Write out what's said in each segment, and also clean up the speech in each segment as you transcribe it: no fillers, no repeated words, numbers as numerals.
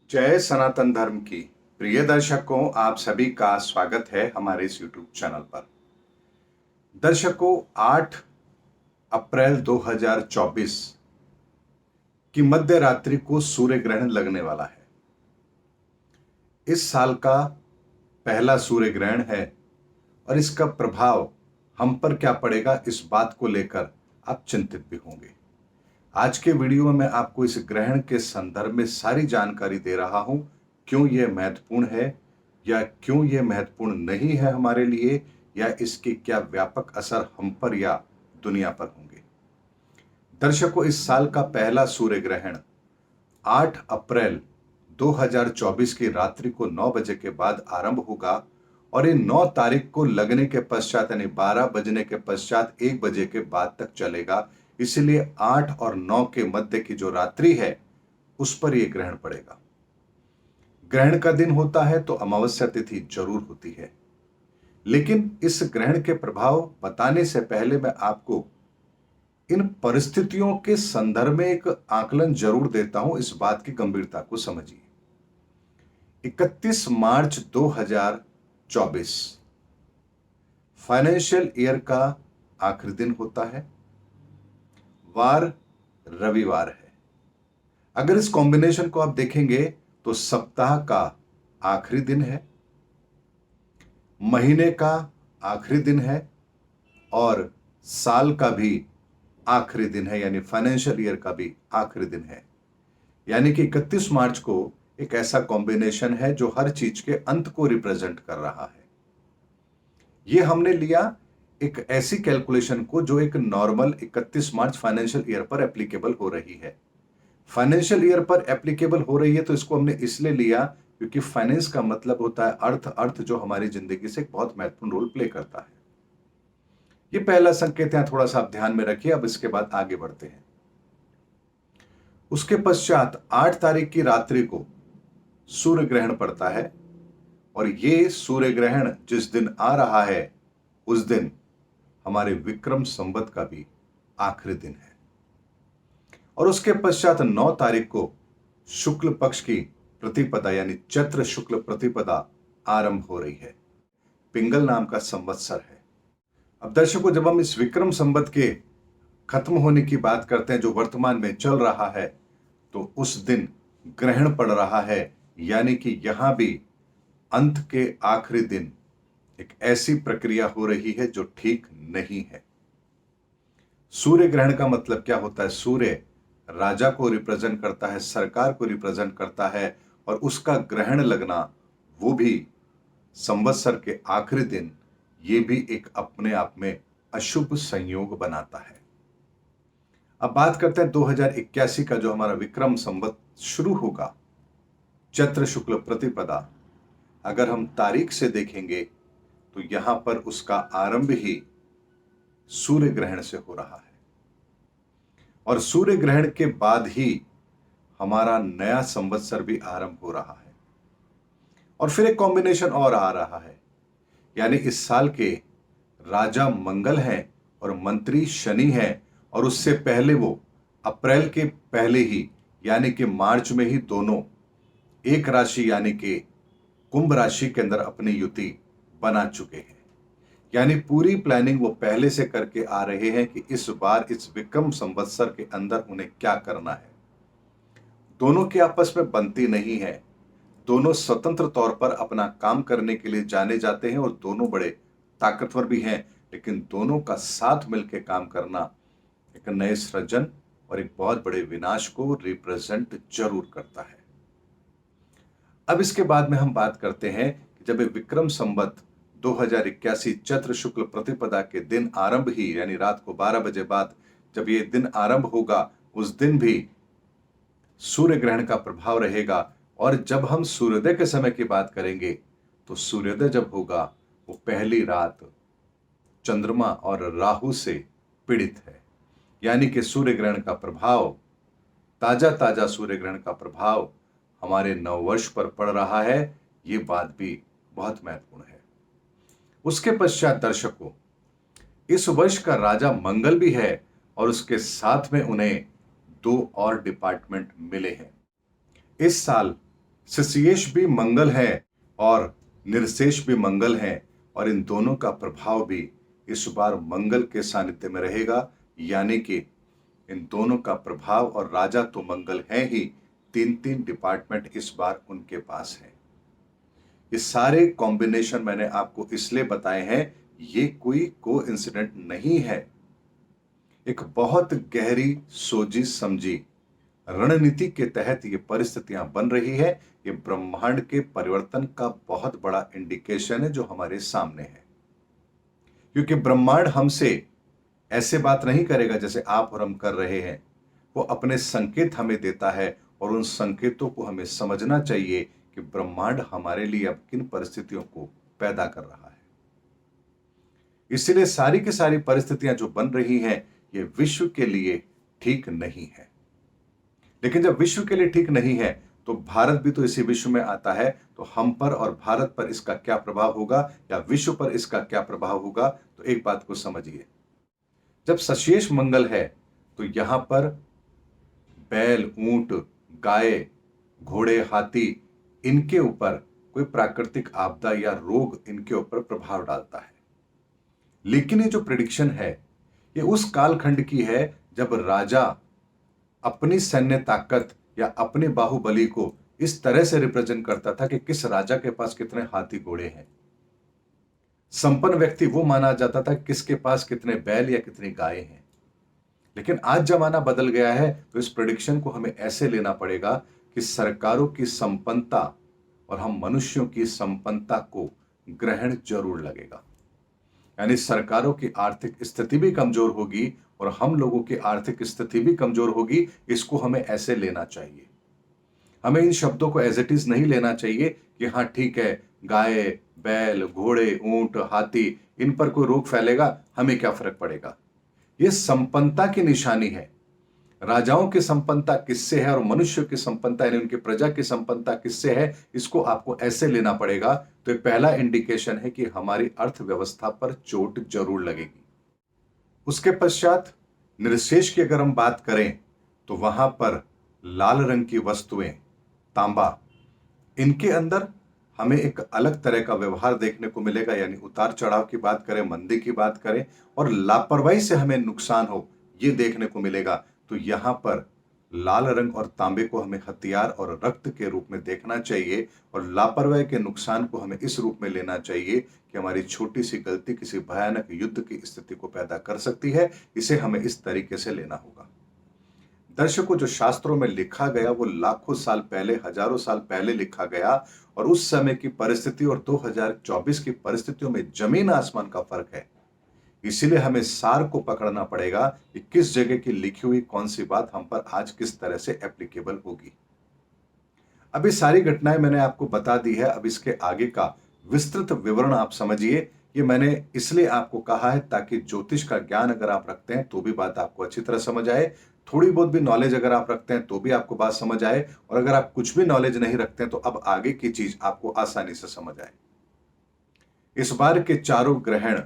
जय सनातन धर्म की प्रिय दर्शकों, आप सभी का स्वागत है हमारे इस YouTube चैनल पर। दर्शकों, 8 अप्रैल 2024 की मध्य रात्रि को सूर्य ग्रहण लगने वाला है। इस साल का पहला सूर्य ग्रहण है और इसका प्रभाव हम पर क्या पड़ेगा, इस बात को लेकर आप चिंतित भी होंगे। आज के वीडियो में मैं आपको इस ग्रहण के संदर्भ में सारी जानकारी दे रहा हूं। क्यों यह महत्वपूर्ण है या क्यों यह महत्वपूर्ण नहीं है हमारे लिए, या इसके क्या व्यापक असर हम पर या दुनिया पर होंगे। दर्शकों, इस साल का पहला सूर्य ग्रहण 8 अप्रैल 2024 की रात्रि को 9 बजे के बाद आरंभ होगा और ये 9 तारीख को लगने के पश्चात यानी 12 बजने के पश्चात 1 बजे के बाद तक चलेगा। इसलिए 8 और 9 के मध्य की जो रात्रि है उस पर यह ग्रहण पड़ेगा। ग्रहण का दिन होता है तो अमावस्या तिथि जरूर होती है, लेकिन इस ग्रहण के प्रभाव बताने से पहले मैं आपको इन परिस्थितियों के संदर्भ में एक आकलन जरूर देता हूं। इस बात की गंभीरता को समझिए। 31 मार्च 2024 फाइनेंशियल ईयर का आखिरी दिन होता है। वार रविवार है। अगर इस कॉम्बिनेशन को आप देखेंगे तो सप्ताह का आखिरी दिन है, महीने का आखिरी दिन है और साल का भी आखिरी दिन है, यानी फाइनेंशियल ईयर का भी आखिरी दिन है। यानी कि 31 मार्च को एक ऐसा कॉम्बिनेशन है जो हर चीज के अंत को रिप्रेजेंट कर रहा है। यह हमने लिया एक ऐसी कैलकुलेशन को जो एक नॉर्मल 31 मार्च फाइनेंशियल ईयर पर एप्लीकेबल हो रही है। फाइनेंशियल ईयर पर एप्लीकेबल हो रही है तो इसको हमने इसलिए लिया क्योंकि फाइनेंस का मतलब होता है अर्थ, अर्थ जो हमारी जिंदगी से एक बहुत महत्वपूर्ण रोल प्ले करता है। ये पहला संकेत यहां थोड़ा सा आप ध्यान में रखिए। अब इसके बाद आगे बढ़ते हैं। उसके पश्चात 8 तारीख की रात्रि को सूर्य ग्रहण पड़ता है और ये सूर्य ग्रहण जिस दिन आ रहा है उस दिन हमारे विक्रम संवत का भी आखिरी दिन है। और उसके पश्चात 9 तारीख को शुक्ल पक्ष की प्रतिपदा यानी चैत्र शुक्ल प्रतिपदा आरंभ हो रही है। पिंगल नाम का संवत्सर है। अब दर्शकों, जब हम इस विक्रम संवत के खत्म होने की बात करते हैं जो वर्तमान में चल रहा है, तो उस दिन ग्रहण पड़ रहा है। यानी कि यहां भी अंत के आखिरी दिन एक ऐसी प्रक्रिया हो रही है जो ठीक नहीं है। सूर्य ग्रहण का मतलब क्या होता है? सूर्य राजा को रिप्रेजेंट करता है, सरकार को रिप्रेजेंट करता है, और उसका ग्रहण लगना वो भी संवत्सर के आखिरी दिन, ये भी एक अपने आप में अशुभ संयोग बनाता है। अब बात करते हैं 2081 का जो हमारा विक्रम संवत शुरू होगा, चैत्र शुक्ल प्रतिपदा। अगर हम तारीख से देखेंगे तो यहां पर उसका आरंभ ही सूर्य ग्रहण से हो रहा है और सूर्य ग्रहण के बाद ही हमारा नया संवत्सर भी आरंभ हो रहा है। और फिर एक कॉम्बिनेशन और आ रहा है, यानी इस साल के राजा मंगल हैं और मंत्री शनि हैं, और उससे पहले वो अप्रैल के पहले ही यानी कि मार्च में ही दोनों एक राशि यानी कि कुंभ राशि के अंदर अपनी युति बना चुके हैं। यानी पूरी प्लानिंग वो पहले से करके आ रहे हैं कि इस बार इस विक्रम संवत्सर के अंदर उन्हें क्या करना है। दोनों की आपस में बनती नहीं है। दोनों स्वतंत्र तौर पर अपना काम करने के लिए जाने जाते हैं और दोनों बड़े ताकतवर भी हैं, लेकिन दोनों का साथ मिलकर काम करना एक नए सृजन और एक बहुत बड़े विनाश को रिप्रेजेंट जरूर करता है। अब इसके बाद में हम बात करते हैं कि जब विक्रम संवत 2081 चैत्र शुक्ल प्रतिपदा के दिन आरंभ ही यानी रात को 12 बजे बाद जब ये दिन आरंभ होगा, उस दिन भी सूर्य ग्रहण का प्रभाव रहेगा। और जब हम सूर्योदय के समय की बात करेंगे तो सूर्योदय जब होगा वो पहली रात चंद्रमा और राहु से पीड़ित है। यानी कि सूर्य ग्रहण का प्रभाव, ताजा ताजा सूर्य ग्रहण का प्रभाव हमारे नववर्ष पर पड़ रहा है। ये बात भी बहुत महत्वपूर्ण है। उसके पश्चात दर्शकों, इस वर्ष का राजा मंगल भी है और उसके साथ में उन्हें 2 और डिपार्टमेंट मिले हैं। इस साल शशियेश भी मंगल है और निर्शेष भी मंगल है, और इन दोनों का प्रभाव भी इस बार मंगल के सानिध्य में रहेगा। यानी कि इन दोनों का प्रभाव, और राजा तो मंगल है ही, तीन तीन डिपार्टमेंट इस बार उनके पास है। ये सारे कॉम्बिनेशन मैंने आपको इसलिए बताए हैं, ये कोई कोइंसिडेंट नहीं है। एक बहुत गहरी सोची समझी रणनीति के तहत ये परिस्थितियां बन रही है। ये ब्रह्मांड के परिवर्तन का बहुत बड़ा इंडिकेशन है जो हमारे सामने है, क्योंकि ब्रह्मांड हमसे ऐसे बात नहीं करेगा जैसे आप और हम कर रहे हैं। वो अपने संकेत हमें देता है, और उन संकेतों को हमें समझना चाहिए कि ब्रह्मांड हमारे लिए अब किन परिस्थितियों को पैदा कर रहा है। इसलिए सारी की सारी परिस्थितियां जो बन रही हैं, ये विश्व के लिए ठीक नहीं है। लेकिन जब विश्व के लिए ठीक नहीं है, तो भारत भी तो इसी विश्व में आता है। तो हम पर और भारत पर इसका क्या प्रभाव होगा, या विश्व पर इसका क्या प्रभाव होगा, तो एक बात को समझिए। जब शशियेश मंगल है, तो यहां पर बैल, ऊंट, गाय, घोड़े, हाथी, इनके ऊपर कोई प्राकृतिक आपदा या रोग इनके ऊपर प्रभाव डालता है। लेकिन ये जो प्रिडिक्शन है, ये उस कालखंड की है जब राजा अपनी सैन्य ताकत या अपने बाहुबली को इस तरह से रिप्रेजेंट करता था कि किस राजा के पास कितने हाथी घोड़े हैं। संपन्न व्यक्ति वो माना जाता था किसके पास कितने बैल या कितनी गायें हैं। लेकिन आज जमाना बदल गया है, तो इस प्रेडिक्शन को हमें ऐसे लेना पड़ेगा कि सरकारों की संपन्नता और हम मनुष्यों की संपन्नता को ग्रहण जरूर लगेगा। यानी सरकारों की आर्थिक स्थिति भी कमजोर होगी और हम लोगों की आर्थिक स्थिति भी कमजोर होगी। इसको हमें ऐसे लेना चाहिए। हमें इन शब्दों को एज इट इज नहीं लेना चाहिए कि हाँ ठीक है, गाय, बैल, घोड़े, ऊंट, हाथी, इन पर कोई रोग फैलेगा, हमें क्या फर्क पड़ेगा। यह संपन्नता की निशानी है। राजाओं की संपन्नता किससे है और मनुष्य की संपन्नता यानी उनकी प्रजा की संपन्नता किससे है, इसको आपको ऐसे लेना पड़ेगा। तो एक पहला इंडिकेशन है कि हमारी अर्थव्यवस्था पर चोट जरूर लगेगी। उसके पश्चात निर्शेष की अगर हम बात करें, तो वहां पर लाल रंग की वस्तुएं, तांबा, इनके अंदर हमें एक अलग तरह का व्यवहार देखने को मिलेगा। यानी उतार चढ़ाव की बात करें, मंदी की बात करें, और लापरवाही से हमें नुकसान हो, यह देखने को मिलेगा। तो यहां पर लाल रंग और तांबे को हमें हथियार और रक्त के रूप में देखना चाहिए, और लापरवाही के नुकसान को हमें इस रूप में लेना चाहिए कि हमारी छोटी सी गलती किसी भयानक युद्ध की स्थिति को पैदा कर सकती है। इसे हमें इस तरीके से लेना होगा। दर्शकों, जो शास्त्रों में लिखा गया वो लाखों साल पहले, हजारों साल पहले लिखा गया, और उस समय की परिस्थिति और 2024 की परिस्थितियों में जमीन आसमान का फर्क है। इसीलिए हमें सार को पकड़ना पड़ेगा कि किस जगह की लिखी हुई कौन सी बात हम पर आज किस तरह से एप्लीकेबल होगी। अब ये सारी घटनाएं मैंने आपको बता दी है। अब इसके आगे का विस्तृत विवरण आप समझिए। ये मैंने इसलिए आपको कहा है ताकि ज्योतिष का ज्ञान अगर आप रखते हैं तो भी बात आपको अच्छी तरह समझ आए, थोड़ी बहुत भी नॉलेज अगर आप रखते हैं तो भी आपको बात समझ आए, और अगर आप कुछ भी नॉलेज नहीं रखते हैं तो अब आगे की चीज आपको आसानी से समझ आए। इस बार के चारों ग्रहण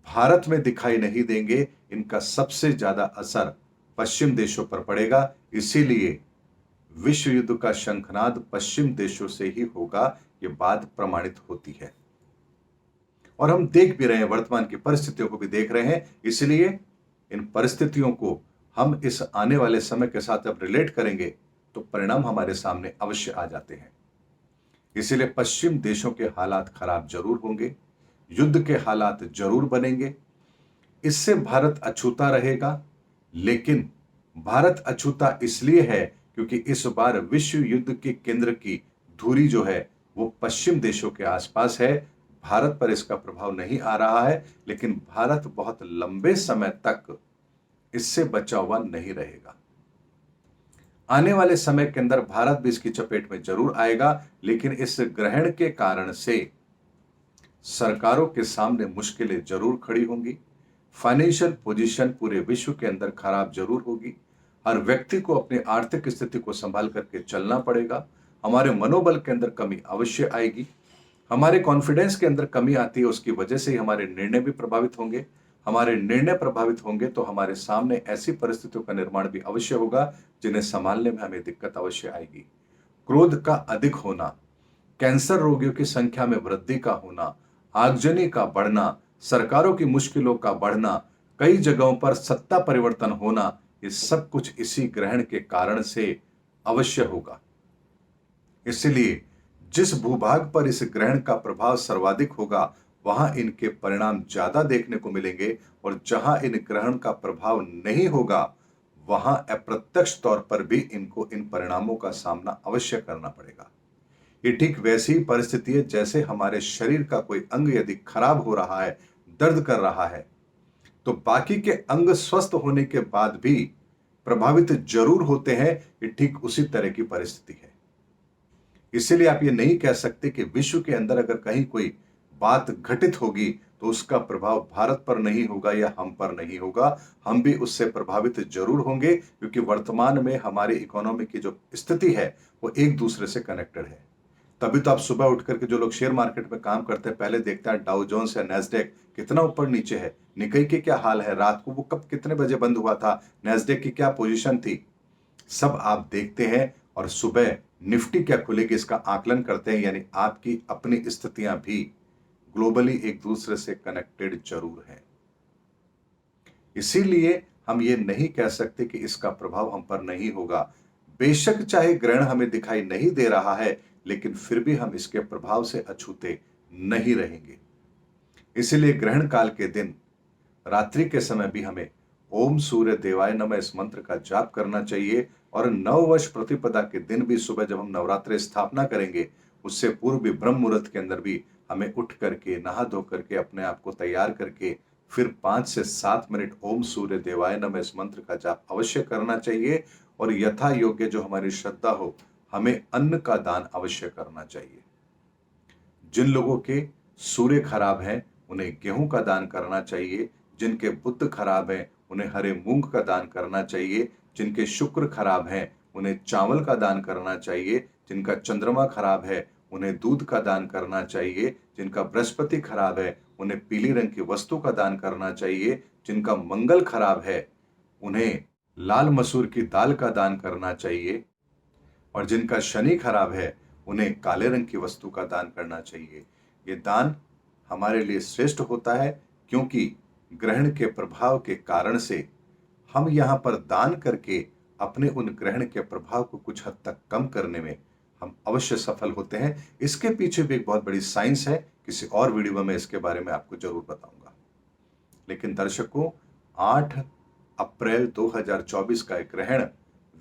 भारत में दिखाई नहीं देंगे। इनका सबसे ज्यादा असर पश्चिम देशों पर पड़ेगा। इसीलिए विश्व युद्ध का शंखनाद पश्चिम देशों से ही होगा, यह बात प्रमाणित होती है। और हम देख भी रहे हैं, वर्तमान की परिस्थितियों को भी देख रहे हैं। इसलिए इन परिस्थितियों को हम इस आने वाले समय के साथ जब रिलेट करेंगे तो परिणाम हमारे सामने अवश्य आ जाते हैं। इसीलिए पश्चिम देशों के हालात खराब जरूर होंगे, युद्ध के हालात जरूर बनेंगे। इससे भारत अछूता रहेगा। लेकिन भारत अछूता इसलिए है क्योंकि इस बार विश्व युद्ध के केंद्र की धुरी जो है वो पश्चिम देशों के आसपास है। भारत पर इसका प्रभाव नहीं आ रहा है, लेकिन भारत बहुत लंबे समय तक इससे बचा हुआ नहीं रहेगा। आने वाले समय के अंदर भारत भी इसकी चपेट में जरूर आएगा, लेकिन इस ग्रहण के कारण से सरकारों के सामने मुश्किलें जरूर खड़ी होंगी। फाइनेंशियल पोजीशन पूरे विश्व के अंदर खराब जरूर होगी। हर व्यक्ति को अपनी आर्थिक स्थिति को संभाल करके चलना पड़ेगा। हमारे मनोबल के अंदर कमी अवश्य आएगी। हमारे कॉन्फिडेंस के अंदर कमी आती है, उसकी वजह से ही हमारे निर्णय भी प्रभावित होंगे। हमारे निर्णय प्रभावित होंगे तो हमारे सामने ऐसी परिस्थितियों का निर्माण भी अवश्य होगा जिन्हें संभालने में हमें दिक्कत अवश्य आएगी। क्रोध का अधिक होना, कैंसर रोगियों की संख्या में वृद्धि का होना, आगजनी का बढ़ना, सरकारों की मुश्किलों का बढ़ना, कई जगहों पर सत्ता परिवर्तन होना, ये सब कुछ इसी ग्रहण के कारण से अवश्य होगा। इसलिए जिस भूभाग पर इस ग्रहण का प्रभाव सर्वाधिक होगा, वहां इनके परिणाम ज्यादा देखने को मिलेंगे, और जहां इन ग्रहण का प्रभाव नहीं होगा, वहां अप्रत्यक्ष तौर पर भी इनको इन परिणामों का सामना अवश्य करना पड़ेगा। ये ठीक वैसी ही परिस्थिति है जैसे हमारे शरीर का कोई अंग यदि खराब हो रहा है, दर्द कर रहा है, तो बाकी के अंग स्वस्थ होने के बाद भी प्रभावित जरूर होते हैं। ये ठीक उसी तरह की परिस्थिति है। इसीलिए आप ये नहीं कह सकते कि विश्व के अंदर अगर कहीं कोई बात घटित होगी तो उसका प्रभाव भारत पर नहीं होगा या हम पर नहीं होगा। हम भी उससे प्रभावित जरूर होंगे, क्योंकि वर्तमान में हमारी इकोनॉमी की जो स्थिति है वो एक दूसरे से कनेक्टेड है। तभी तो आप सुबह उठ करके जो लोग शेयर मार्केट में काम करते हैं, पहले देखते हैं डाउ जोन्स या नैस्डैक कितना ऊपर नीचे है, निकाई के क्या हाल है, रात को वो कब कितने बजे बंद हुआ था, नैस्डैक की क्या पोजीशन थी, सब आप देखते हैं। और सुबह निफ्टी क्या खुलेगी इसका आकलन करते हैं। यानी आपकी अपनी स्थितियां भी ग्लोबली एक दूसरे से कनेक्टेड जरूर है। इसीलिए हम ये नहीं कह सकते कि इसका प्रभाव हम पर नहीं होगा। बेशक चाहे ग्रहण हमें दिखाई नहीं दे रहा है, लेकिन फिर भी हम इसके प्रभाव से अछूते नहीं रहेंगे। इसीलिए ग्रहण काल के दिन रात्रि के समय भी हमें ओम सूर्य देवाय नमः इस मंत्र का जाप करना चाहिए। और नववर्ष प्रतिपदा के दिन भी सुबह जब हम नवरात्रि स्थापना करेंगे, उससे पूर्व भी ब्रह्म मुहूर्त के अंदर भी हमें उठ करके नहा धो करके अपने आप को तैयार करके फिर 5 से 7 मिनट ओम सूर्य देवाय नमः इस मंत्र का जाप अवश्य करना चाहिए। और यथा योग्य जो हमारी श्रद्धा हो, हमें अन्न का दान अवश्य करना चाहिए। जिन लोगों के सूर्य खराब हैं, उन्हें गेहूं का दान करना चाहिए। जिनके बुध खराब हैं, उन्हें हरे मूंग का दान करना चाहिए। जिनके शुक्र खराब हैं, उन्हें चावल का दान करना चाहिए। जिनका चंद्रमा खराब है, उन्हें दूध का दान करना चाहिए। जिनका बृहस्पति खराब है, उन्हें पीली रंग की वस्तु का दान करना चाहिए। जिनका मंगल खराब है, उन्हें लाल मसूर की दाल का दान करना चाहिए। और जिनका शनि खराब है, उन्हें काले रंग की वस्तु का दान करना चाहिए। ये दान हमारे लिए श्रेष्ठ होता है, क्योंकि ग्रहण के प्रभाव के कारण से हम यहाँ पर दान करके अपने उन ग्रहण के प्रभाव को कुछ हद तक कम करने में हम अवश्य सफल होते हैं। इसके पीछे भी एक बहुत बड़ी साइंस है। किसी और वीडियो में मैं इसके बारे में आपको जरूर बताऊंगा। लेकिन दर्शकों, 8 अप्रैल 2024 का एक ग्रहण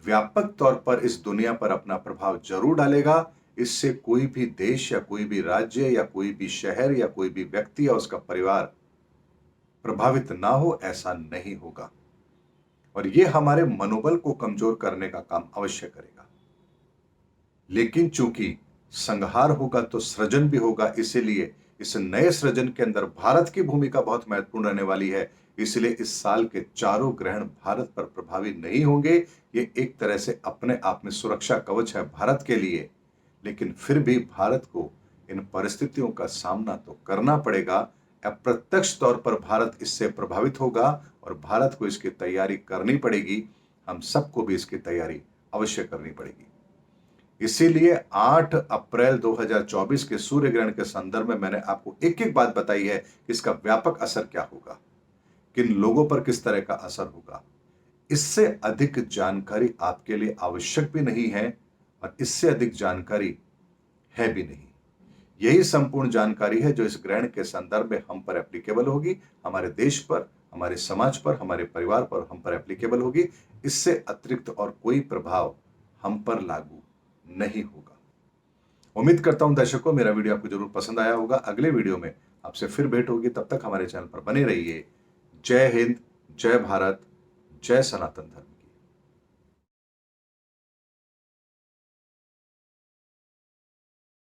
व्यापक तौर पर इस दुनिया पर अपना प्रभाव जरूर डालेगा। इससे कोई भी देश या कोई भी राज्य या कोई भी शहर या कोई भी व्यक्ति या उसका परिवार प्रभावित ना हो, ऐसा नहीं होगा। और यह हमारे मनोबल को कमजोर करने का काम अवश्य करेगा। लेकिन चूंकि संहार होगा तो सृजन भी होगा, इसीलिए इस नए सृजन के अंदर भारत की भूमिका बहुत महत्वपूर्ण रहने वाली है। इसलिए इस साल के चारों ग्रहण भारत पर प्रभावी नहीं होंगे। ये एक तरह से अपने आप में सुरक्षा कवच है भारत के लिए। लेकिन फिर भी भारत को इन परिस्थितियों का सामना तो करना पड़ेगा। अप्रत्यक्ष तौर पर भारत इससे प्रभावित होगा और भारत को इसकी तैयारी करनी पड़ेगी। हम सबको भी इसकी तैयारी अवश्य करनी पड़ेगी। इसीलिए 8 अप्रैल 2024 के सूर्य ग्रहण के संदर्भ में मैंने आपको एक एक बात बताई है कि इसका व्यापक असर क्या होगा, किन लोगों पर किस तरह का असर होगा। इससे अधिक जानकारी आपके लिए आवश्यक भी नहीं है और इससे अधिक जानकारी है भी नहीं। यही संपूर्ण जानकारी है जो इस ग्रहण के संदर्भ में हम पर एप्लीकेबल होगी, हमारे देश पर, हमारे समाज पर, हमारे परिवार पर हम पर एप्लीकेबल होगी। इससे अतिरिक्त और कोई प्रभाव हम पर लागू नहीं होगा। उम्मीद करता हूं दर्शकों, मेरा वीडियो आपको जरूर पसंद आया होगा। अगले वीडियो में आपसे फिर भेंट होगी। तब तक हमारे चैनल पर बने रहिए। जय हिंद, जय भारत, जय सनातन धर्म।